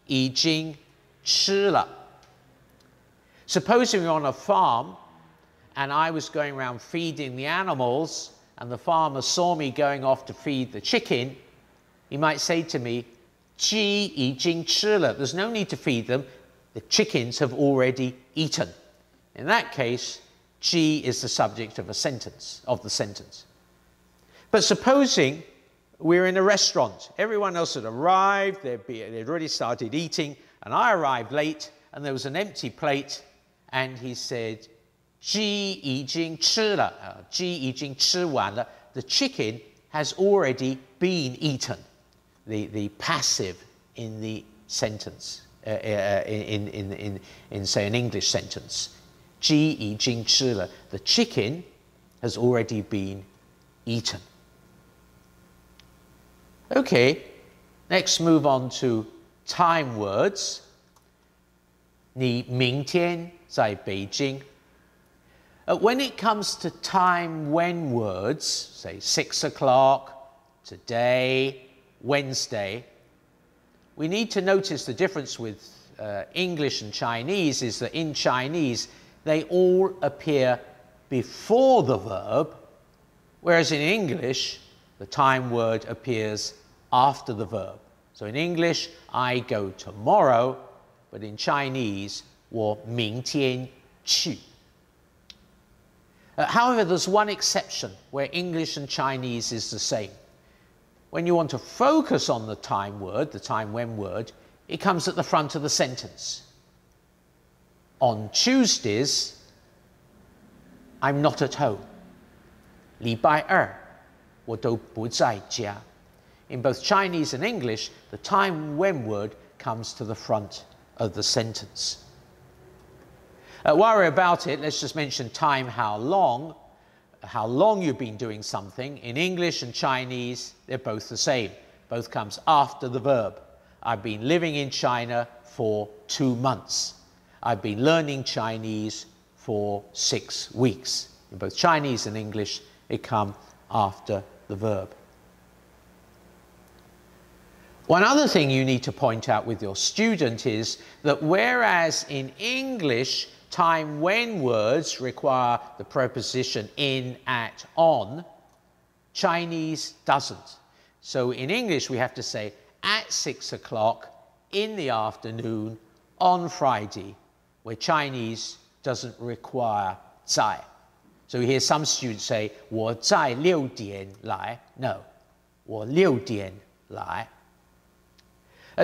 已经吃了. Supposing you're on a farm and I was going around feeding the animals and the farmer saw me going off to feed the chicken, he might say to me, 鸡已经吃了. There's no need to feed them. The chickens have already eaten. In that case, 鸡 is the subject of the sentence. But supposing we're in a restaurant. Everyone else had arrived, they'd already started eating, and I arrived late, and there was an empty plate, and he said, 鸡已经吃了. 鸡已经吃完了. The chicken has already been eaten. The passive in the sentence, in say an English sentence. 鸡已经吃了. The chicken has already been eaten. Okay, next move on to time words. 你明天在北京. When it comes to time when words, say 6 o'clock, today, Wednesday, we need to notice the difference with English and Chinese is that in Chinese, they all appear before the verb, whereas in English, the time word appears after the verb. So in English, I go tomorrow, but in Chinese, 我明天去. However, there's one exception where English and Chinese is the same. When you want to focus on the time word, the time when word, it comes at the front of the sentence. On Tuesdays, I'm not at home. 礼拜二我都不在家. In both Chinese and English, the time when word comes to the front of the sentence. While we're about it, let's just mention time, how long you've been doing something. In English and Chinese, they're both the same. Both comes after the verb. I've been living in China for 2 months. I've been learning Chinese for 6 weeks. In both Chinese and English, it comes after the verb. One other thing you need to point out with your student is that whereas in English, time when words require the preposition in, at, on, Chinese doesn't. So in English, we have to say at 6 o'clock in the afternoon on Friday, where Chinese doesn't require 在. So you hear some students say, 我在6点来. No, 我6点来.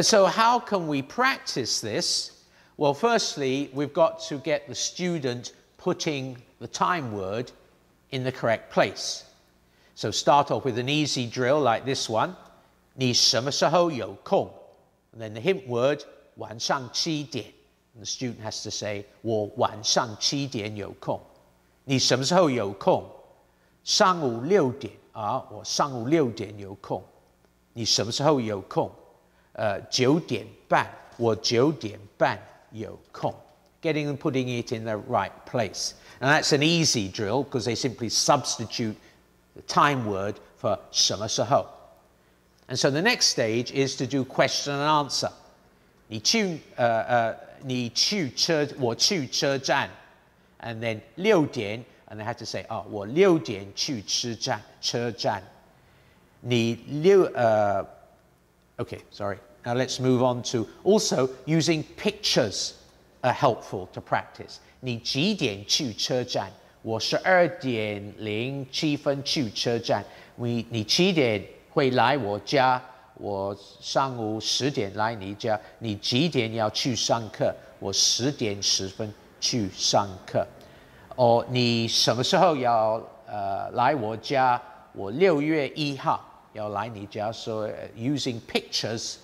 So how can we practice this? Well, firstly, we've got to get the student putting the time word in the correct place. So start off with an easy drill like this one. 你什么时候有空? And then the hint word, 晚上7点. And the student has to say, 我晚上7点有空. 你什么时候有空? 上午6点. 我上午6点有空. 你什么时候有空? 9点半. 我9点半有空. Getting and putting it in the right place. And that's an easy drill because they simply substitute the time word for 什么时候. And so the next stage is to do question and answer. 我去车站. And then 6点, and they have to say, 我6点去车站. Okay, sorry. Now let's move on to also using pictures are helpful to practice. 你几点去车站? 我12点07分去车站. 你几点会来我家? 我上午10点来你家. 你几点要去上课? 我10点10分去上课. 你什么时候要来我家? 我6月1号要来你家. So using pictures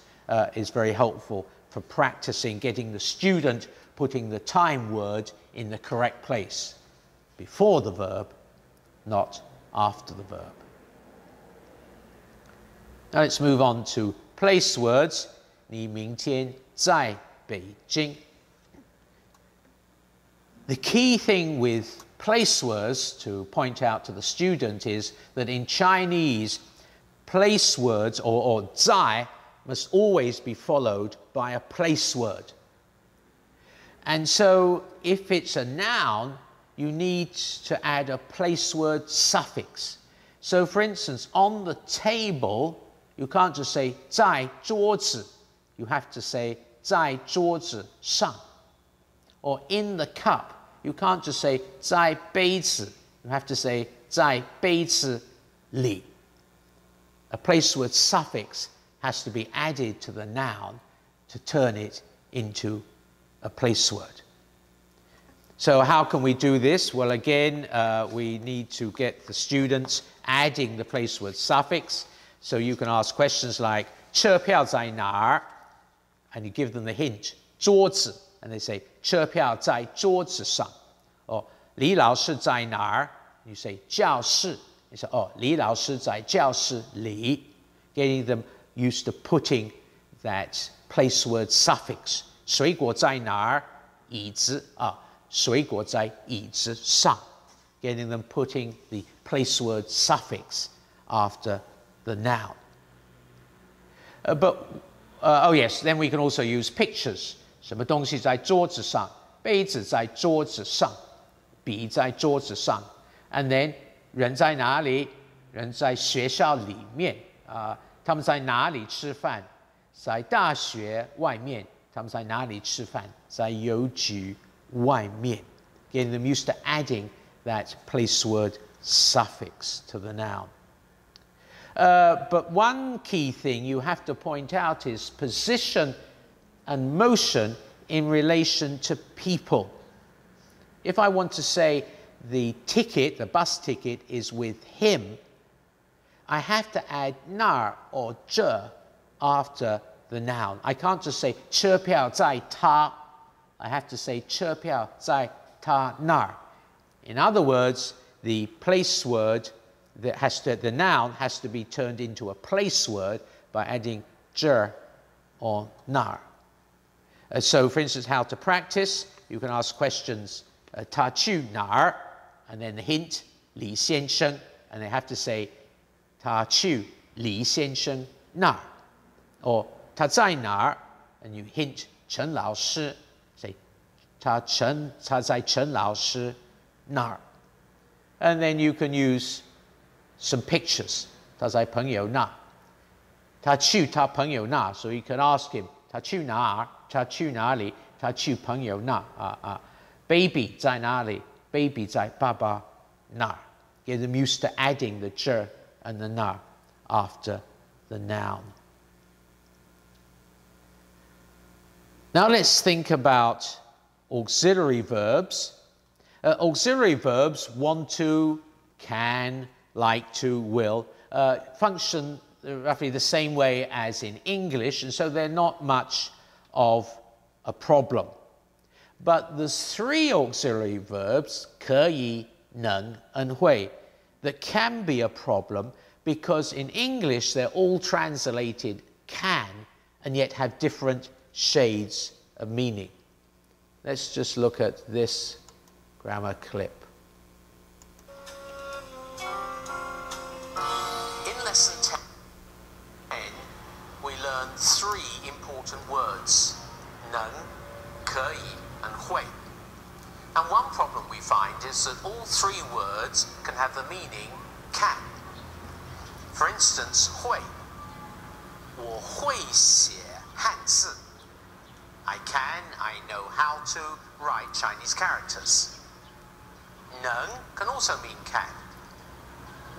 is very helpful for practicing getting the student putting the time word in the correct place, before the verb, not after the verb. Now let's move on to place words. 你明天在北京. The key thing with place words to point out to the student is that in Chinese, place words or 在 must always be followed by a place word. And so if it's a noun, you need to add a place word suffix. So for instance, on the table, you can't just say 在桌子. You have to say 在桌子上. Or in the cup, you can't just say 在杯子. You have to say 在杯子里. A place word suffix has to be added to the noun to turn it into a place word. So how can we do this? Well, again, we need to get the students adding the place word suffix. So you can ask questions like 车票在哪儿? And you give them the hint, 桌子, and they say 车票在桌子上. Or 李老师在哪儿? You say 教室. You say, oh, 李老师在教室里. Getting them used to putting that place word suffix. 水果在哪儿? 椅子啊。水果在椅子上. Getting them putting the place word suffix after the noun. Oh yes, then we can also use pictures. 什么东西在桌子上? 杯子在桌子上. 笔在桌子上. And then 人在哪里? 人在学校里面. 他们在哪里吃饭? 在大学外面. 他们在哪里吃饭? 在邮局外面. Getting them used to adding that place word suffix to the noun. But one key thing you have to point out is position and motion in relation to people. If I want to say the ticket, the bus ticket, is with him, I have to add 那儿 or 这 after the noun. I can't just say 车票在他. I have to say 车票在他那儿. In other words, the place word the noun has to be turned into a place word by adding 这 or 那儿. So for instance, how to practice, you can ask questions 他去哪儿? And then the hint 李先生, and they have to say 他去李先生那儿. Or 他在哪儿? And you hint 陈老师, say 他在陈老师那儿. And then you can use some pictures. 他在朋友那. 他去他朋友那. So you can ask him, 他去哪儿? 他去哪里? 他去朋友那. Baby 在哪里? Baby 在爸爸那儿. Get them used to adding the 这 and the 那 after the noun. Now let's think about auxiliary verbs. Auxiliary verbs, want to, can, like to, will, function roughly the same way as in English, and so they're not much of a problem. But there's three auxiliary verbs, 可以, 能, and 会, that can be a problem because in English they're all translated can and yet have different shades of meaning. Let's just look at this grammar clip. In lesson 10, we learned three important words, 能, 可以, and 会. And one problem we find is that all three words can have the meaning can. For instance, 会. 我会写汉字. I know how to write Chinese characters. 能 can also mean can.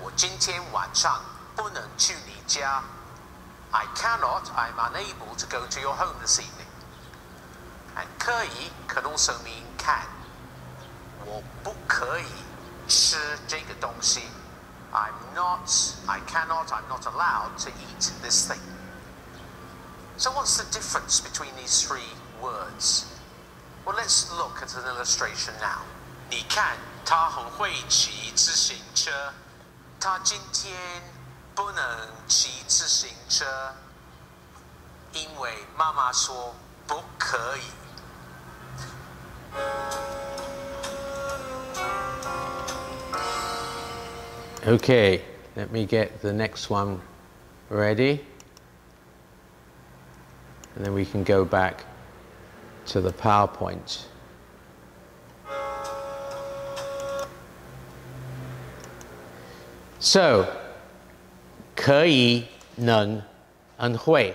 我今天晚上不能去你家. I'm unable to go to your home this evening. And 可以 can also mean can. 我不可以吃这个东西. I'm not allowed to eat this thing. So what's the difference between these three words? Well, let's look at an illustration now. 你看，他很会骑自行车。他今天不能骑自行车，因为妈妈说不可以。Okay, let me get the next one ready. And then we can go back to the PowerPoint. So, 可以, 能, and 会,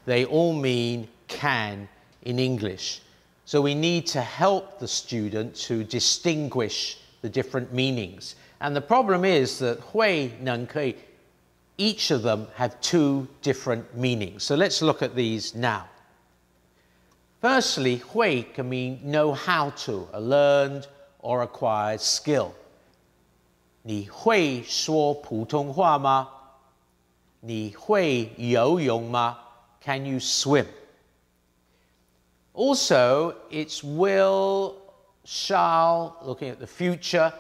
they all mean can in English. So we need to help the student to distinguish the different meanings. And the problem is that 会, 能, 可以, each of them have two different meanings. So let's look at these now. Firstly, 会 can mean know how to, a learned or acquired skill. 你会说普通话吗？你会游泳吗？ Can you swim? Also, it's will, shall, looking at the future,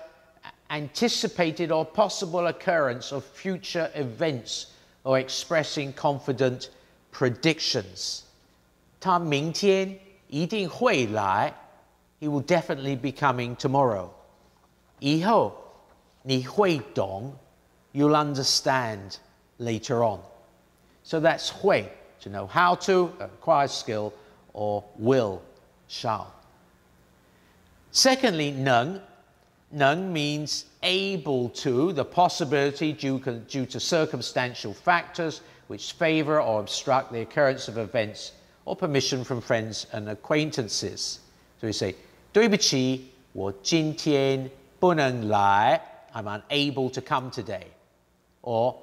anticipated or possible occurrence of future events or expressing confident predictions. 他明天一定会来. He will definitely be coming tomorrow. 以后你会懂, you'll understand later on. So that's 会, to know how to, acquire skill, or will, shall. Secondly, 能. 能 means able to, the possibility due to circumstantial factors which favor or obstruct the occurrence of events or permission from friends and acquaintances. So we say, 对不起，我今天不能来. I'm unable to come today. Or,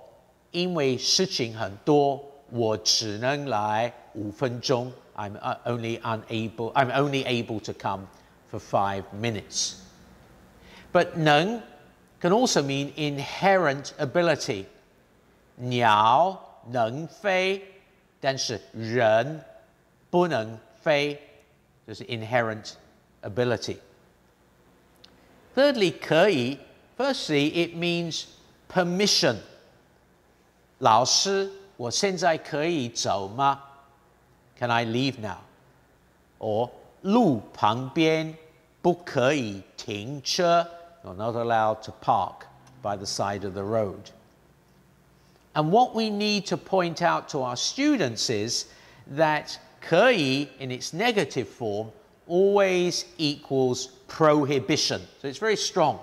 因为事情很多，我只能来5分钟. I'm only able to come for 5 minutes. But 能 can also mean inherent ability. 鸟能飞，但是人不能飞，就是 inherent ability. Thirdly, 可以. Firstly, it means permission. 老师，我现在可以走吗？ Can I leave now? Or 路旁边不可以停车. You're not allowed to park by the side of the road. And what we need to point out to our students is that 可以 in its negative form always equals prohibition. So it's very strong.